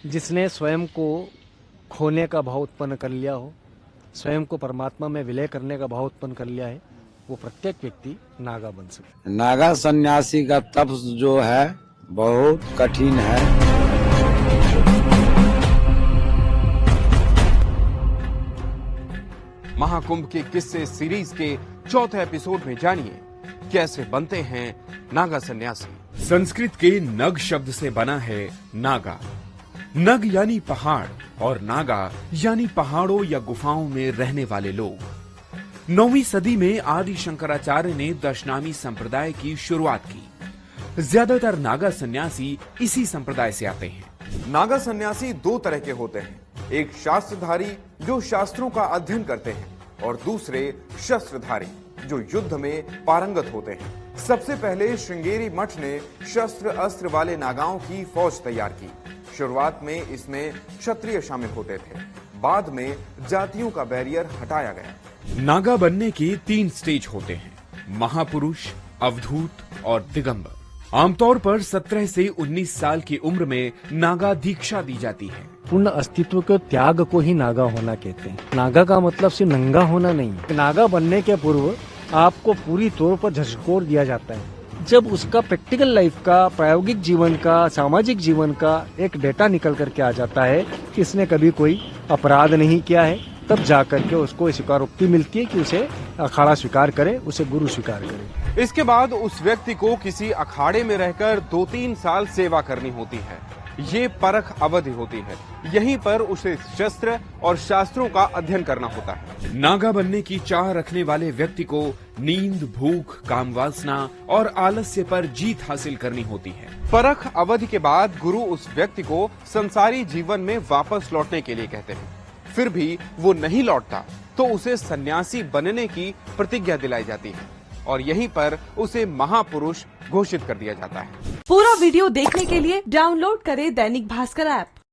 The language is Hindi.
जिसने स्वयं को खोने का भाव उत्पन्न कर लिया हो, स्वयं को परमात्मा में विलय करने का भाव उत्पन्न कर लिया है, वो प्रत्येक व्यक्ति नागा बन सकता है। नागा सन्यासी का तप जो है बहुत कठिन है। महाकुंभ के किस्से सीरीज के चौथे एपिसोड में जानिए कैसे बनते हैं नागा सन्यासी। संस्कृत के नग शब्द से बना है नागा। नग यानी पहाड़ और नागा यानी पहाड़ों या गुफाओं में रहने वाले लोग। 9वीं सदी में आदि शंकराचार्य ने दशनामी संप्रदाय की शुरुआत की। ज्यादातर नागा सन्यासी इसी संप्रदाय से आते हैं। नागा सन्यासी दो तरह के होते हैं, एक शास्त्रधारी जो शास्त्रों का अध्ययन करते हैं और दूसरे शस्त्रधारी जो युद्ध में पारंगत होते हैं। सबसे पहले श्रृंगेरी मठ ने शस्त्र अस्त्र वाले नागाओं की फौज तैयार की। शुरुआत में इसमें क्षत्रिय शामिल होते थे, बाद में जातियों का बैरियर हटाया गया। नागा बनने के 3 स्टेज होते हैं, महापुरुष, अवधूत और दिगंबर। आमतौर पर 17 से 19 साल की उम्र में नागा दीक्षा दी जाती है। पूर्ण अस्तित्व के त्याग को ही नागा होना कहते हैं। नागा का मतलब सिर्फ नंगा होना नहीं है। नागा बनने के पूर्व आपको पूरी तौर पर झकझोर दिया जाता है। जब उसका प्रैक्टिकल लाइफ का, प्रायोगिक जीवन का, सामाजिक जीवन का एक डेटा निकल करके आ जाता है कि इसने कभी कोई अपराध नहीं किया है, तब जाकर के उसको स्वीकारोक्ति मिलती है कि उसे अखाड़ा स्वीकार करे, उसे गुरु स्वीकार करे। इसके बाद उस व्यक्ति को किसी अखाड़े में रहकर 2-3 साल सेवा करनी होती है। ये परख अवधि होती है। यहीं पर उसे शस्त्र और शास्त्रों का अध्ययन करना होता है। नागा बनने की चाह रखने वाले व्यक्ति को नींद, भूख, कामवासना और आलस्य पर जीत हासिल करनी होती है। परख अवधि के बाद गुरु उस व्यक्ति को संसारी जीवन में वापस लौटने के लिए कहते हैं। फिर भी वो नहीं लौटता तो उसे सन्यासी बनने की प्रतिज्ञा दिलाई जाती है और यहीं पर उसे महापुरुष घोषित कर दिया जाता है। पूरा वीडियो देखने के लिए डाउनलोड करें दैनिक भास्कर ऐप।